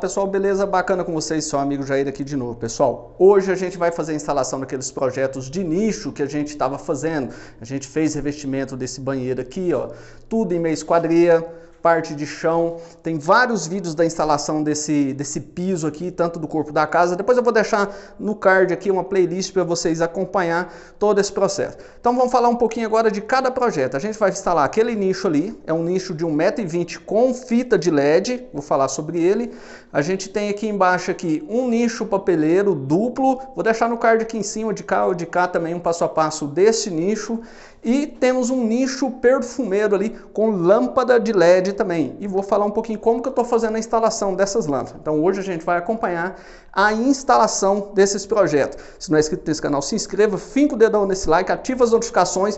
pessoal, beleza? Bacana com vocês, seu amigo Jair aqui de novo. Pessoal, hoje a gente vai fazer a instalação daqueles projetos de nicho que a gente estava fazendo. A gente fez revestimento desse banheiro aqui, ó, tudo em meia esquadria, parte de chão. Tem vários vídeos da instalação desse piso aqui, tanto do corpo da casa. Depois eu vou deixar no card aqui uma playlist para vocês acompanhar todo esse processo. Então vamos falar um pouquinho agora de cada projeto. A gente vai instalar aquele nicho ali, é um nicho de 1,20 m com fita de LED, vou falar sobre ele. A gente tem aqui embaixo aqui um nicho papeleiro duplo, vou deixar no card aqui em cima, de cá ou de cá também um passo a passo desse nicho. E temos um nicho perfumeiro ali com lâmpada de LED também. E vou falar um pouquinho como que eu estou fazendo a instalação dessas lâmpadas. Então hoje a gente vai acompanhar a instalação desses projetos. Se não é inscrito nesse canal, se inscreva, finca o dedão nesse like, ativa as notificações.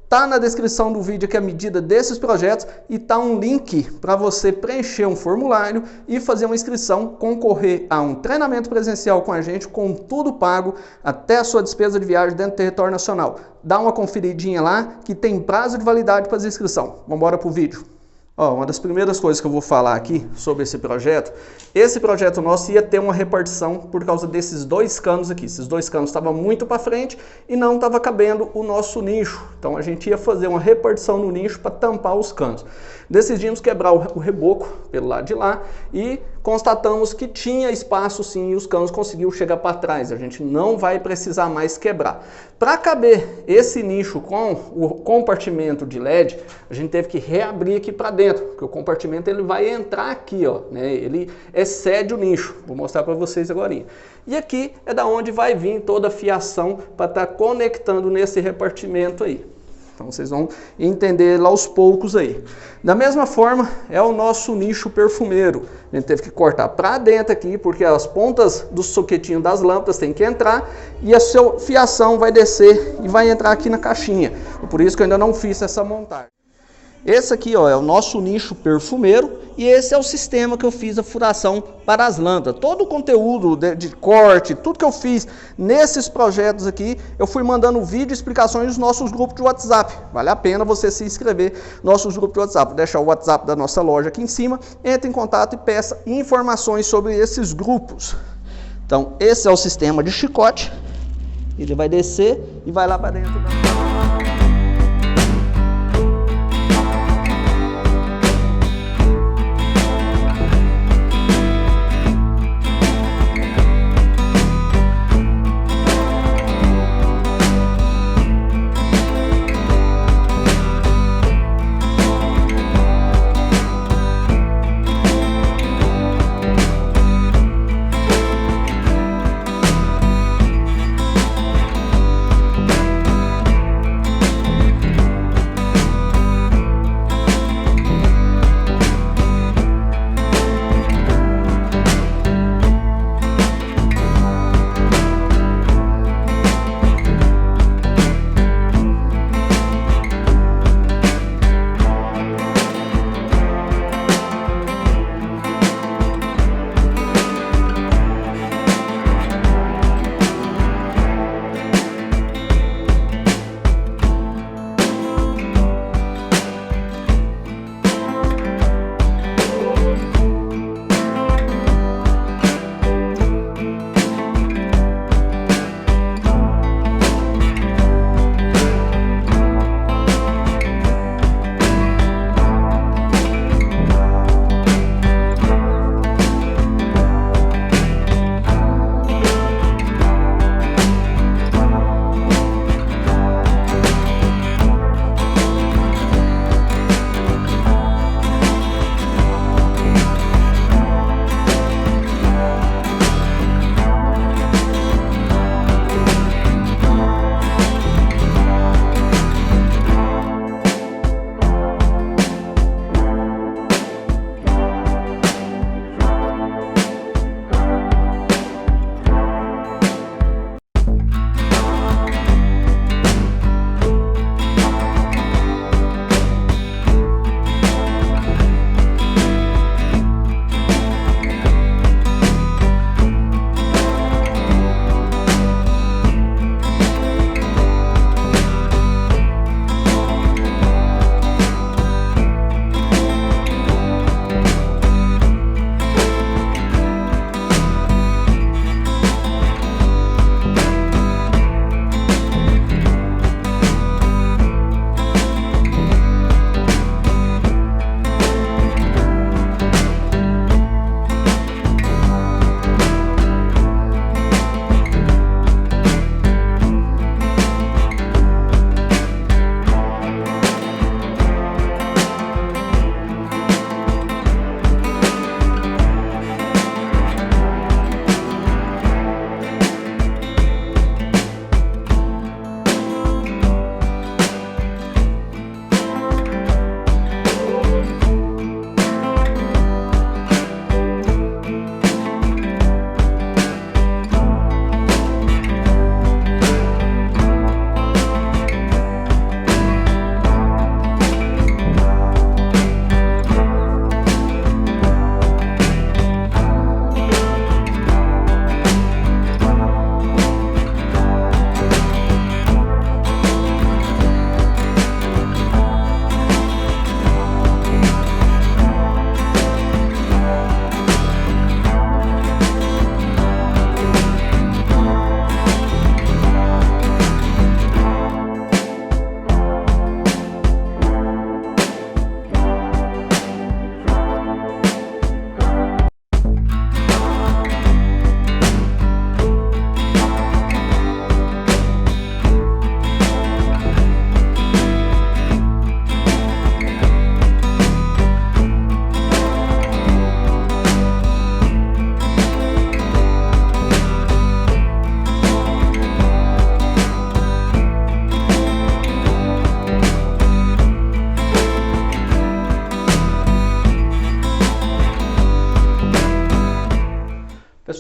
Tá na descrição do vídeo aqui a medida desses projetos e tá um link para você preencher um formulário e fazer uma inscrição, concorrer a um treinamento presencial com a gente, com tudo pago, até a sua despesa de viagem dentro do território nacional. Dá uma conferidinha lá que tem prazo de validade para as inscrições. Vamos embora pro vídeo. Ó, uma das primeiras coisas que eu vou falar aqui sobre esse projeto nosso ia ter uma repartição por causa desses dois canos aqui. Esses dois canos estavam muito para frente e não estava cabendo o nosso nicho. Então a gente ia fazer uma repartição no nicho para tampar os canos. Decidimos quebrar o reboco pelo lado de lá e constatamos que tinha espaço sim e os canos conseguiram chegar para trás. A gente não vai precisar mais quebrar. Para caber esse nicho com o compartimento de LED, a gente teve que reabrir aqui para dentro, porque o compartimento ele vai entrar aqui, ó, né? Ele excede o nicho. Vou mostrar para vocês agora. E aqui é da onde vai vir toda a fiação para estar conectando nesse repartimento aí. Então vocês vão entender lá aos poucos aí. Da mesma forma, é o nosso nicho perfumeiro. A gente teve que cortar para dentro aqui, porque as pontas do soquetinho das lâmpadas tem que entrar e a sua fiação vai descer e vai entrar aqui na caixinha. Por isso que eu ainda não fiz essa montagem. Esse aqui, ó, é o nosso nicho perfumeiro e esse é o sistema que eu fiz a furação para as lâmpadas. Todo o conteúdo de corte, tudo que eu fiz nesses projetos aqui, eu fui mandando vídeo e explicações nos nossos grupos de WhatsApp. Vale a pena você se inscrever nos nossos grupos de WhatsApp. Vou deixar o WhatsApp da nossa loja aqui em cima. Entre em contato e peça informações sobre esses grupos. Então, esse é o sistema de chicote. Ele vai descer e vai lá para dentro da...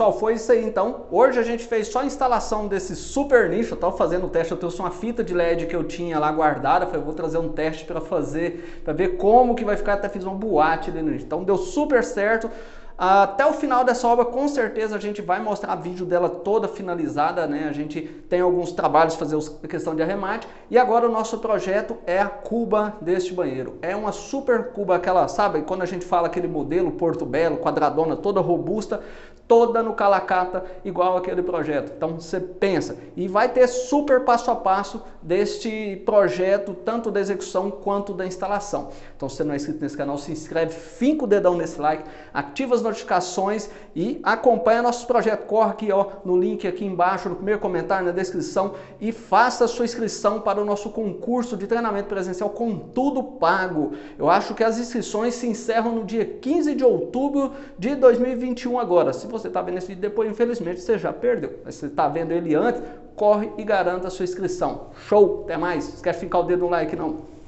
pessoal, foi isso aí então. Hoje a gente fez só a instalação desse super nicho. Eu estava fazendo o teste, eu trouxe uma fita de LED que eu tinha lá guardada. Falei, vou trazer um teste para fazer, para ver como que vai ficar. Até fiz uma boate ali no nicho. Então deu super certo. Até o final dessa obra, com certeza, a gente vai mostrar vídeo dela toda finalizada, né? A gente tem alguns trabalhos, fazer a questão de arremate. E agora o nosso projeto é a cuba deste banheiro. É uma super cuba, aquela, sabe? Quando a gente fala aquele modelo Porto Belo, quadradona, toda robusta, toda no calacata, igual aquele projeto. Então você pensa, e vai ter super passo a passo deste projeto, tanto da execução quanto da instalação. Então se você não é inscrito nesse canal, se inscreve, finca o dedão nesse like, ativa as notificações e acompanha nossos projetos. Corre aqui ó, no link aqui embaixo, no primeiro comentário, na descrição, e faça a sua inscrição para o nosso concurso de treinamento presencial com tudo pago. Eu acho que as inscrições se encerram no dia 15 de outubro de 2021 agora. Se você está vendo esse vídeo depois, infelizmente, você já perdeu. Mas se você está vendo ele antes, corre e garanta a sua inscrição. Show! Até mais! Não esquece de ficar o dedo no like, não.